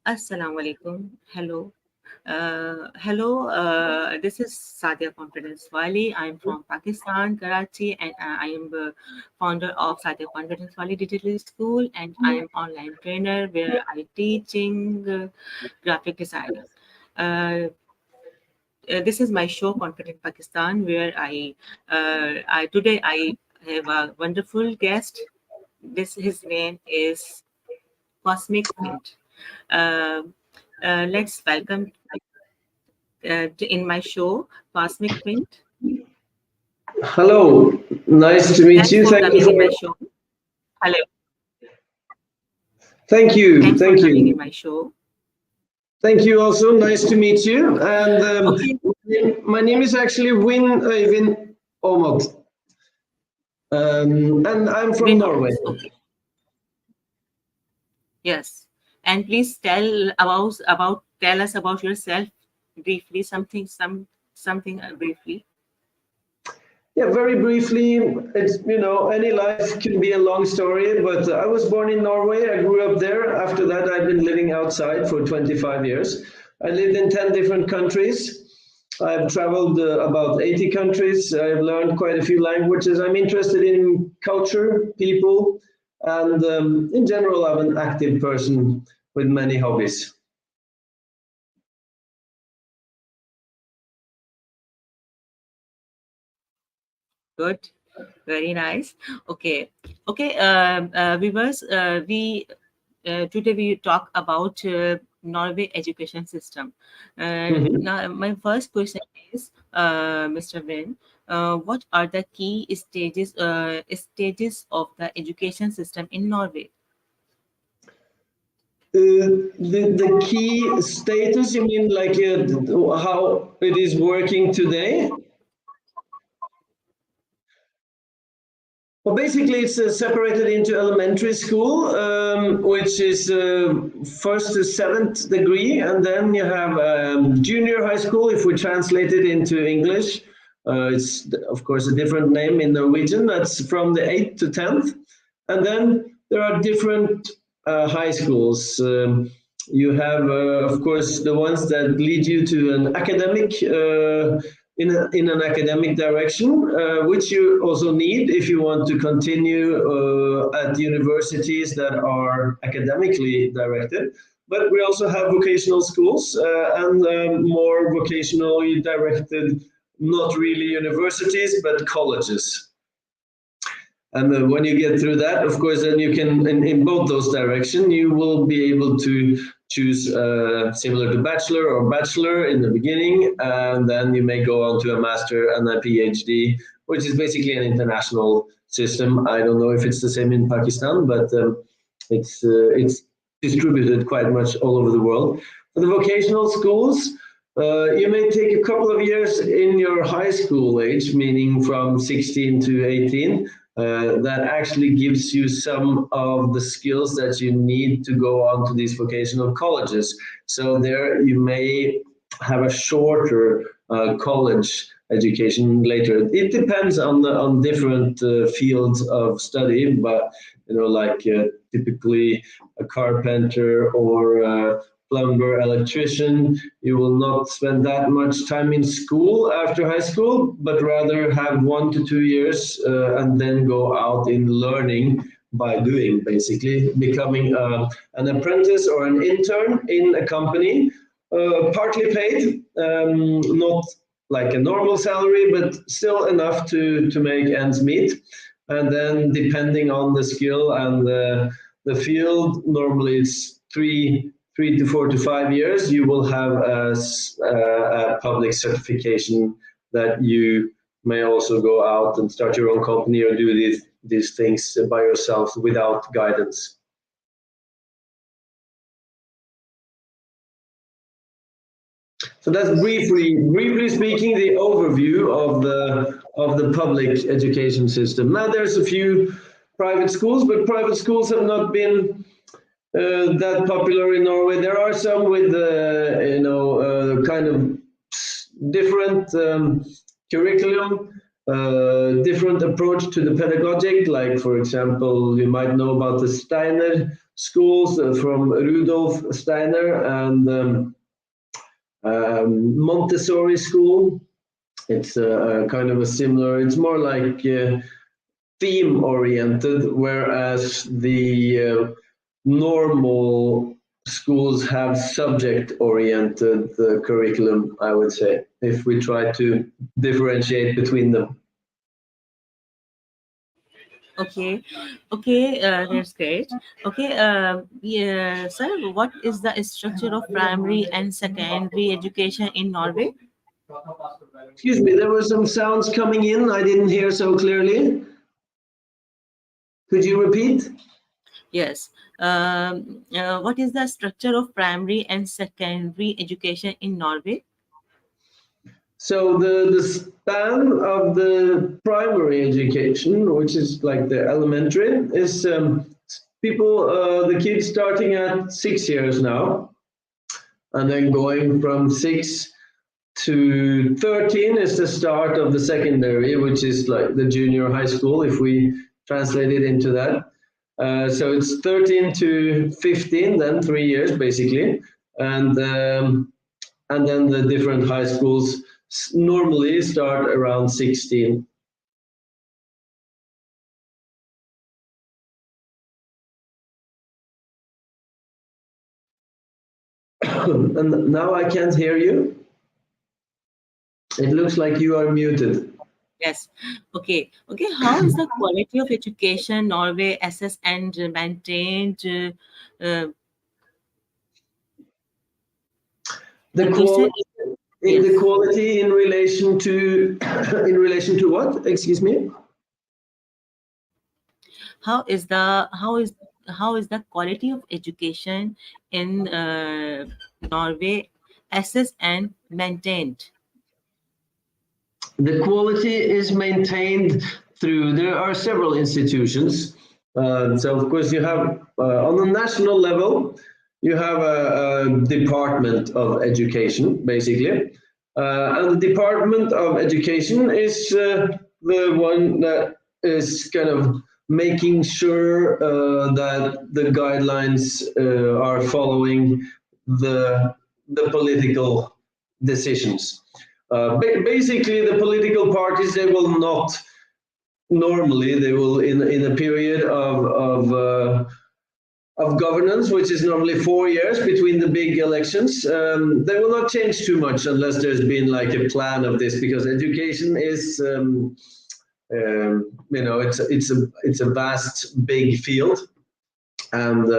Assalamu alaikum. Hello. Hello. This is Sadia Confidence Wali. I'm from Pakistan, Karachi, and I am the founder of Sadia Confidence Wali Digital School, and I am online trainer where I teaching graphic designing. Uh, this is my show, Confident Pakistan, where I today I have a wonderful guest. This his name is Cosmic Mint. Um let's welcome in my show, Cosmic Mint. Hello, nice to meet Thanks you. for Thank you coming in my for. show. Hello. Thank you, Thanks for thank coming in you, my show. thank you. Also, nice to meet you. And Okay. my name is actually Win Omot, and I'm from Win Norway. almost. Okay. Yes. And please tell us about yourself briefly, something briefly. Yeah, very briefly. It's any life can be a long story, but I was born in Norway. I grew up there. After that, I've been living outside for 25 years. I lived in 10 different countries. I've traveled about 80 countries. I've learned quite a few languages. I'm interested in culture, people, and in general, I'm an active person with many hobbies. Good. Very nice. Okay. Okay. Viewers, we today we talk about Norway education system. Mhm. Now, my first question is, Mr. Vin, what are the key stages of the education system in Norway? The key status, you mean like how it is working today? Well, basically, it's separated into elementary school, which is first to seventh degree, and then you have junior high school, if we translate it into English. It's, of course, a different name in Norwegian. That's from the 8th to 10th. And then there are different high schools. You have, of course, the ones that lead you to an academic in an academic direction, which you also need if you want to continue at universities that are academically directed. But we also have vocational schools and more vocationally directed, not really universities, but colleges. And when you get through that, of course, then you can, in both those directions, you will be able to choose similar to bachelor in the beginning, and then you may go on to a master and a PhD, which is basically an international system. I don't know if it's the same in Pakistan, but it's distributed quite much all over the world. For the vocational schools, you may take a couple of years in your high school age, meaning from 16 to 18, that actually gives you some of the skills that you need to go on to these vocational colleges. So there you may have a shorter college education later. It depends on different fields of study, but like typically a carpenter or plumber, electrician, you will not spend that much time in school after high school, but rather have 1 to 2 years and then go out in learning by doing, basically becoming an apprentice or an intern in a company, partly paid, not like a normal salary, but still enough to make ends meet. And then depending on the skill and the field, normally it's 3 to 4 to 5 years, you will have a public certification that you may also go out and start your own company or do these things by yourself without guidance. So that's briefly speaking, the overview of the public education system. Now there's a few private schools, but private schools have not been that popular in Norway. There are some with kind of different curriculum, different approach to the pedagogic. Like, for example, you might know about the Steiner schools from Rudolf Steiner and Montessori school. It's kind of a similar, it's more like theme oriented, whereas the normal schools have subject oriented curriculum, I would say, if we try to differentiate between them. Okay, okay, that's great. Okay, yeah, sir, what is the structure of primary and secondary education in Norway? Excuse me, there were some sounds coming in I didn't hear so clearly. Could you repeat? Yes. What is the structure of primary and secondary education in Norway? So the span of the primary education, which is like the elementary, is the kids starting at 6 years now, and then going from 6 to 13 is the start of the secondary, which is like the junior high school, if we translate it into that. So it's 13 to 15, then 3 years basically, and then the different high schools normally start around 16. And now I can't hear you. It looks like you are muted. Yes. Okay. Okay. How is the quality of education Norway assessed and maintained? Uh, The you said quality, the yes. quality in relation to in relation to what? Excuse me. How is the quality of education in Norway assessed and maintained? The quality is maintained through, there are several institutions. So of course you have, on the national level, you have a Department of Education, basically. And the Department of Education is the one that is kind of making sure that the guidelines are following the political decisions. Basically, the political parties, they will not normally, they will in a period of governance, which is normally 4 years between the big elections, they will not change too much unless there's been like a plan of this, because education is it's a vast big field, and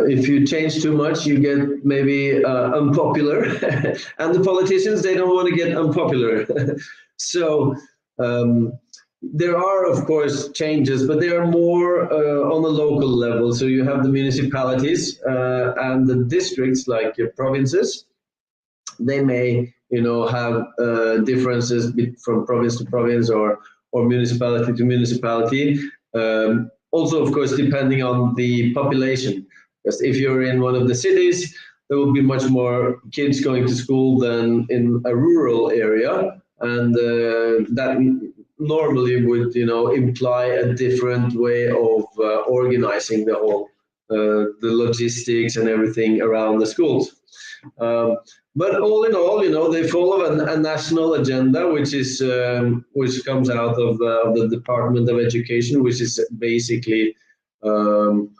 if you change too much, you get maybe unpopular, and the politicians, they don't want to get unpopular. So um, there are, of course, changes, but they are more on a local level. So you have the municipalities and the districts, like your provinces. They may, have differences from province to province, or municipality to municipality. Also, of course, depending on the population. Because if you're in one of the cities, there will be much more kids going to school than in a rural area, and that normally would, imply a different way of organizing the whole, the logistics and everything around the schools. Um, but all in all, they follow a national agenda, which comes out of the Department of Education, which is basically um,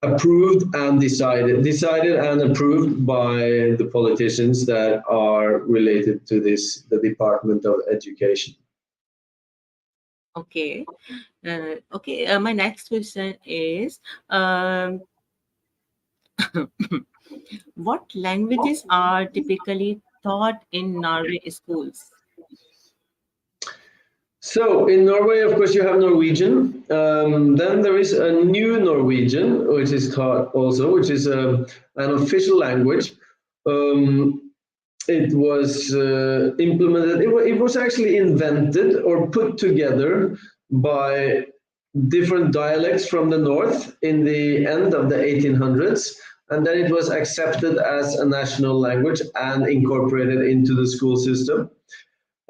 approved and decided and approved by the politicians that are related to the Department of Education. Okay. Okay. My next question is, um, what languages are typically taught in Norway schools? So in Norway, of course, you have Norwegian. Then there is a new Norwegian, which is taught also, which is an official language. Um, it was implemented, it was actually invented or put together by different dialects from the north in the end of the 1800s. And then it was accepted as a national language and incorporated into the school system.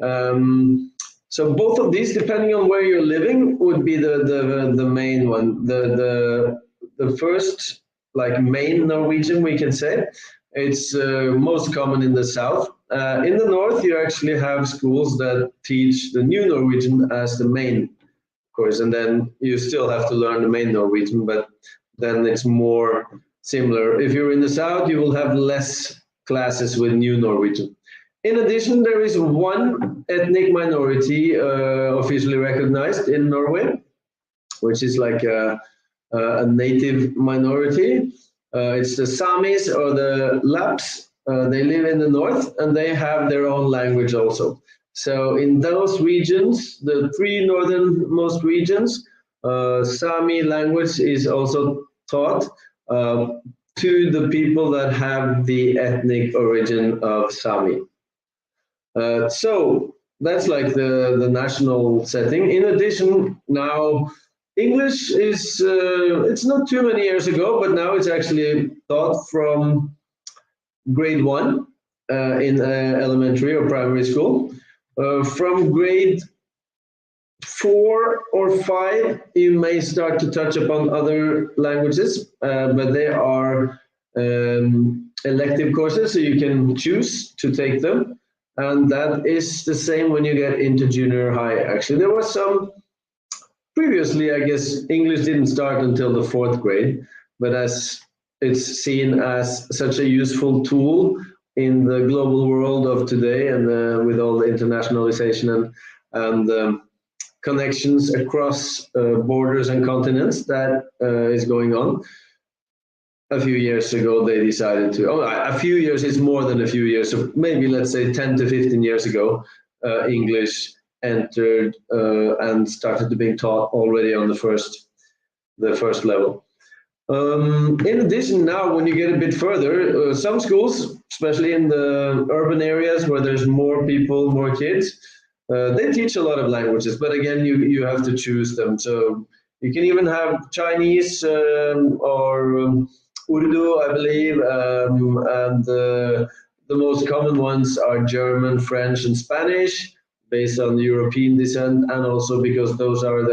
Um, so both of these, depending on where you're living, would be the main one. the first like main Norwegian, we can say. It's most common in the south. In the north, you actually have schools that teach the new Norwegian as the main course, and then you still have to learn the main Norwegian, but then it's more similar. If you're in the south, you will have less classes with new Norwegian. In addition, there is one ethnic minority officially recognized in Norway, which is like a native minority. It's the Samis or the Laps. They live in the north and they have their own language also. So in those regions, the three northernmost regions, Sami language is also taught to the people that have the ethnic origin of Sami. So that's like the national setting. In addition, now English is it's not too many years ago, but now it's actually taught from grade one in elementary or primary school. From grade 4 or 5, you may start to touch upon other languages, but they are elective courses, so you can choose to take them. And that is the same when you get into junior high. Actually, there was some previously, I guess, English didn't start until the 4th grade, but as it's seen as such a useful tool in the global world of today, and with all the internationalization and connections across borders and continents that is going on. A few years ago, they decided to, a few years is more than a few years, so maybe let's say 10 to 15 years ago, English entered and started to be taught already on the first level. In addition, now when you get a bit further, some schools, especially in the urban areas where there's more people, more kids, they teach a lot of languages, but again, you have to choose them. So you can even have Chinese or Urdu, I believe, and the most common ones are German, French, and Spanish, based on European descent, and also because those are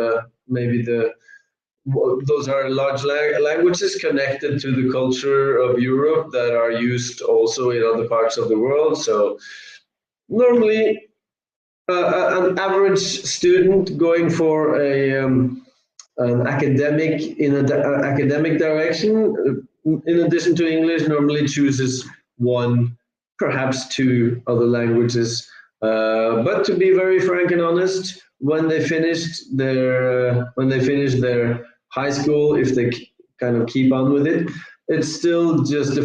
those are large languages connected to the culture of Europe that are used also in other parts of the world. So normally, an average student going for an academic direction, in addition to English, normally chooses one, perhaps two other languages. But to be very frank and honest, when they finished their high school, if they kind of keep on with it, it's still just a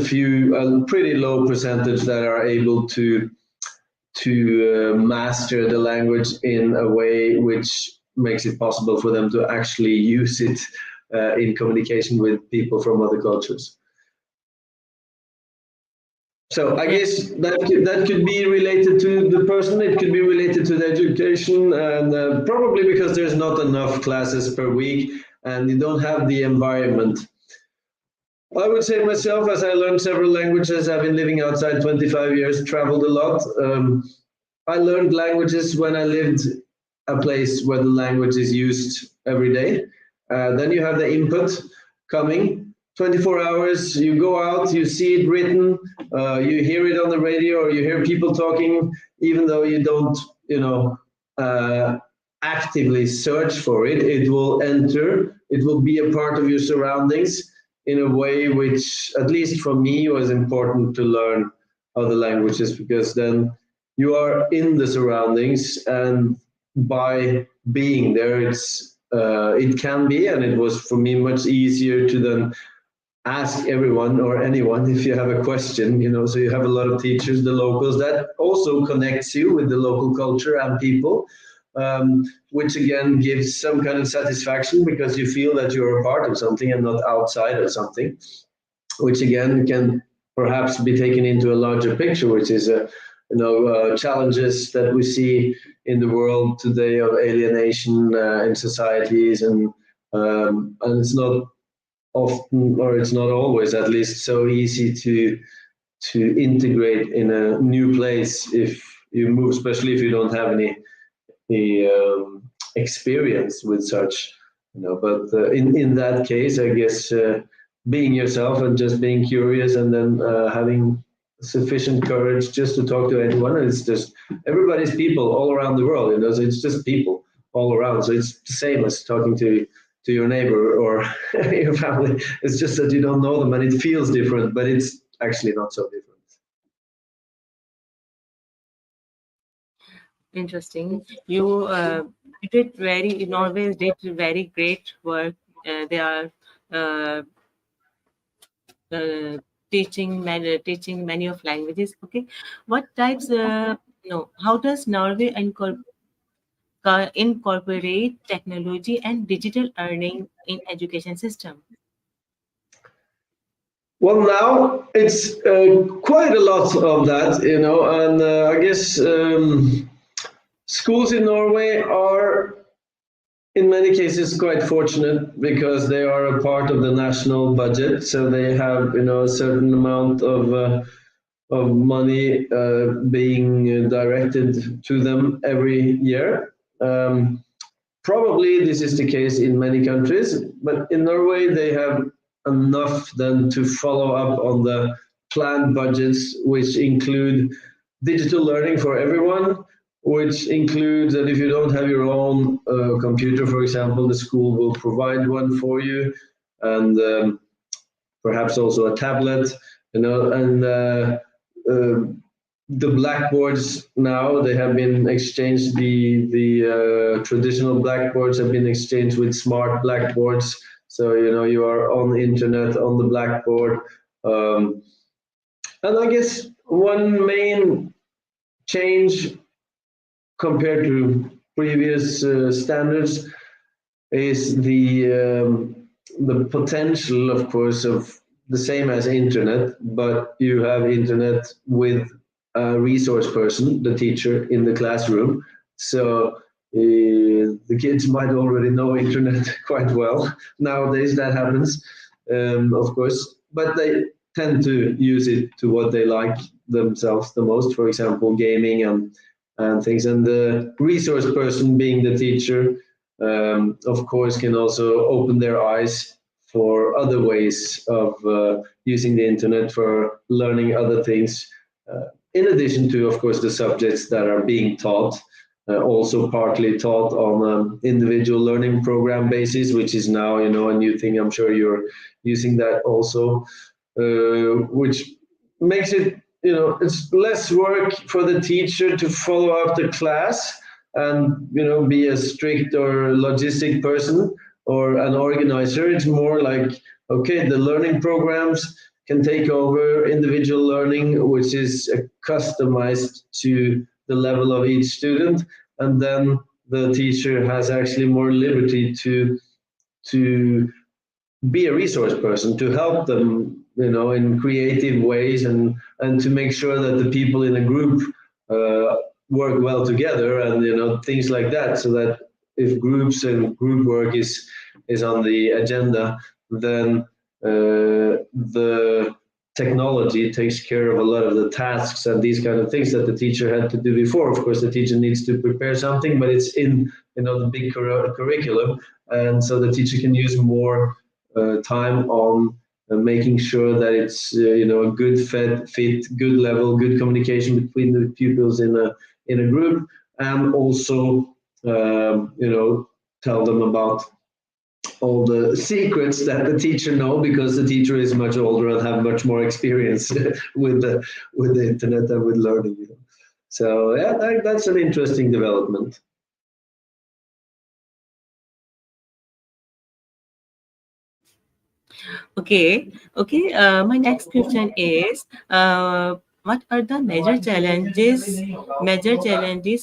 pretty low percentage that are able to master the language in a way which makes it possible for them to actually use it in communication with people from other cultures. So I guess that could be related to the person, it could be related to the education, and probably because there's not enough classes per week and you don't have the environment. I would say myself, as I learned several languages, I've been living outside 25 years, traveled a lot. I learned languages when I lived a place where the language is used every day. Then you have the input coming 24 hours, you go out, you see it written, you hear it on the radio, or you hear people talking, even though you don't, actively search for it, it will enter, it will be a part of your surroundings in a way which, at least for me, was important to learn other languages, because then you are in the surroundings, and by being there, it can be, and it was for me much easier to then ask everyone or anyone if you have a question, so you have a lot of teachers, the locals, that also connects you with the local culture and people, which again gives some kind of satisfaction, because you feel that you're a part of something and not outside of something, which again can perhaps be taken into a larger picture, which is challenges that we see in the world today of alienation in societies, and it's not often, or it's not always, at least, so easy to integrate in a new place if you move, especially if you don't have any experience with such. But in that case, I guess being yourself and just being curious, and then having sufficient courage just to talk to anyone. And it's just everybody's people all around the world. So it's just people all around. So it's the same as talking to your neighbor or your family. It's just that you don't know them, and it feels different, but it's actually not so different. Interesting. You did very Norway did very great work. They are uh, uh, teaching many of languages. Okay, what types? No, how does Norway incorporate technology and digital earning in education system? Well, now it's quite a lot of that, and I guess schools in Norway are, in many cases, quite fortunate because they are a part of the national budget, so they have, a certain amount of money being directed to them every year. Probably this is the case in many countries, but in Norway they have enough then to follow up on the planned budgets, which include digital learning for everyone, which includes that if you don't have your own computer, for example, the school will provide one for you, and perhaps also a tablet, and uh, the blackboards now they have been exchanged. The traditional blackboards have been exchanged with smart blackboards. So you are on the internet on the blackboard, um, and I guess one main change compared to previous standards is the potential, of course, of the same as internet, but you have internet with a resource person, the teacher in the classroom. So the kids might already know internet quite well. Nowadays, that happens, of course, but they tend to use it to what they like themselves the most. For example, gaming and things. And the resource person, being the teacher, of course, can also open their eyes for other ways of using the internet for learning other things, in addition to, of course, the subjects that are being taught, also partly taught on an individual learning program basis, which is now, a new thing. I'm sure you're using that also, which makes it, it's less work for the teacher to follow up the class and be a strict or logistic person or an organizer. It's more like, okay, the learning programs can take over individual learning, which is customized to the level of each student, and then the teacher has actually more liberty to be a resource person, to help them, in creative ways, and to make sure that the people in a group uh, work well together, and things like that, so that if groups and group work is on the agenda, then the technology takes care of a lot of the tasks and these kind of things that the teacher had to do before. Of course, the teacher needs to prepare something, but it's in the big curriculum, and so the teacher can use more time on making sure that it's a good fit, good level, good communication between the pupils in a group, and also tell them about all the secrets that the teacher know, because the teacher is much older and have much more experience with the internet and with learning. So yeah, that's an interesting development. Okay. My next question is, what are the major challenges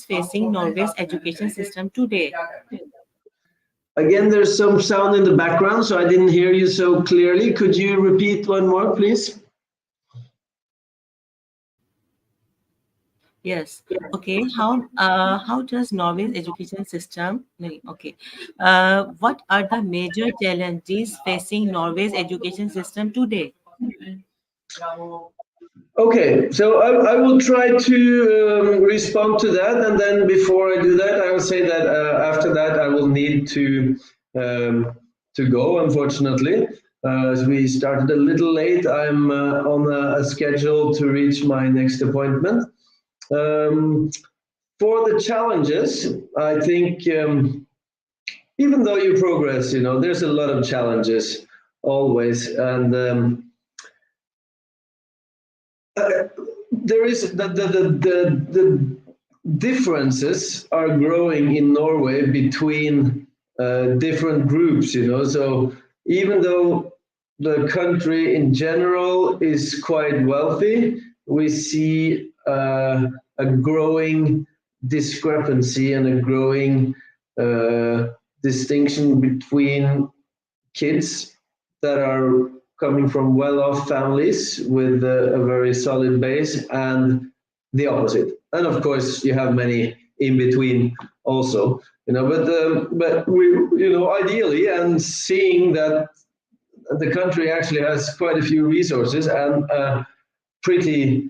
facing Norway's education system today? Again, there's some sound in the background, so I didn't hear you so clearly. Could you repeat one more, please? Yes. Okay. How does Norway's education system? No, okay. What are the major challenges facing Norway's education system today? Okay, so I will try to respond to that, and then before I do that, I will say that after that I will need to to go, unfortunately. As we started a little late, I'm on a schedule to reach my next appointment. For the challenges, I think even though you progress, there's a lot of challenges always, and there is the differences are growing in Norway between different groups, So even though the country in general is quite wealthy, we see a growing discrepancy and a growing distinction between kids that are coming from well-off families with a very solid base and the opposite. And of course, you have many in between also, but we, ideally, and seeing that the country actually has quite a few resources and a pretty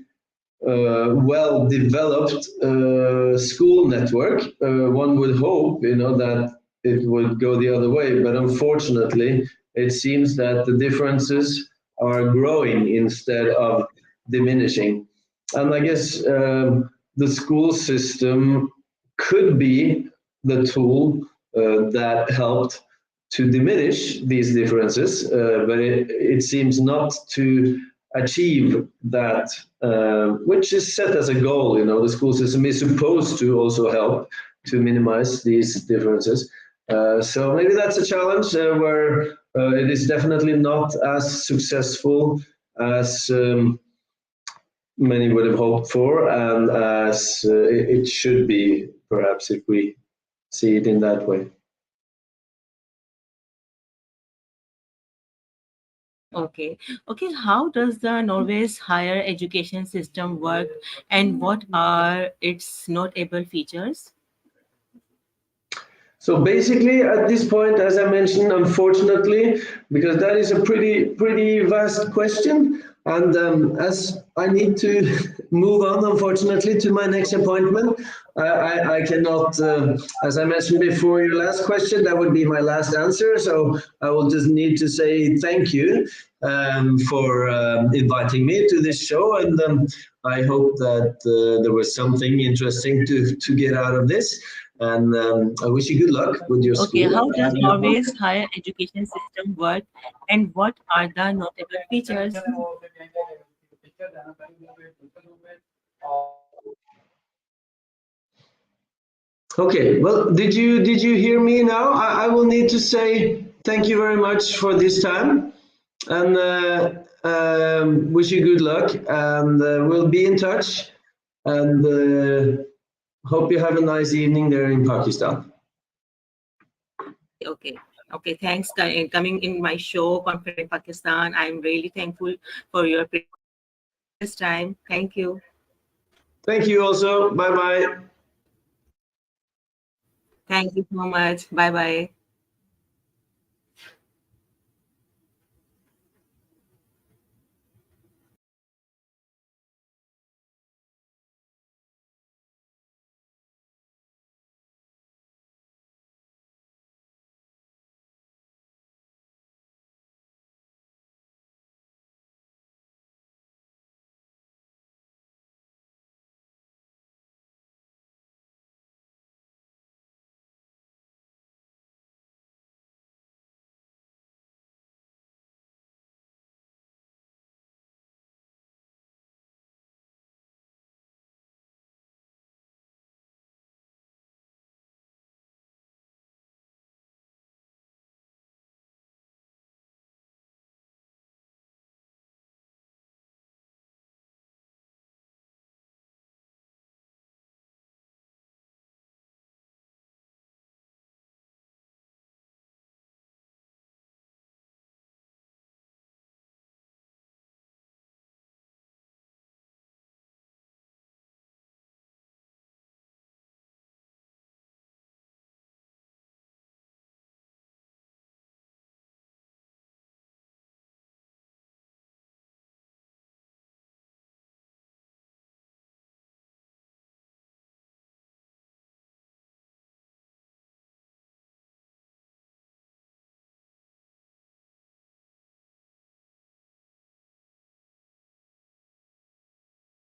well developed school network, one would hope, that it would go the other way. But unfortunately, it seems that the differences are growing instead of diminishing. And I guess the school system could be the tool that helped to diminish these differences, but it seems not to achieve that, which is set as a goal. The school system is supposed to also help to minimize these differences. So maybe that's a challenge where it is definitely not as successful as many would have hoped for, and as it should be, perhaps, if we see it in that way. Okay. Okay. How does the Norway's higher education system work, and what are its notable features? So basically, at this point, as I mentioned, unfortunately, because that is a pretty vast question, and as I need to move on, unfortunately, to my next appointment, I cannot, as I mentioned before, your last question, that would be my last answer. So I will just need to say thank you for inviting me to this show, and I hope that there was something interesting to get out of this. And I wish you good luck with your Okay. school. How does Norway's higher education system work, and what are the notable features? Okay, well, did you hear me now? I will need to say thank you very much for this time, and wish you good luck, and we'll be in touch, and hope you have a nice evening there in Pakistan. Okay. Okay. Thanks coming in my show, Confident Pakistan. I'm really thankful for your precious time. Thank you. Thank you also. Bye bye. Thank you so much. Bye bye.